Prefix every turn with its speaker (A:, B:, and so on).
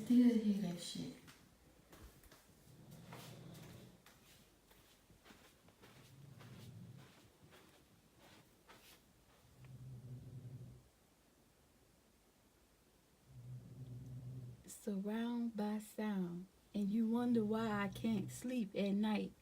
A: still hear that shit. Surrounded by sound, and you wonder why I can't sleep at night.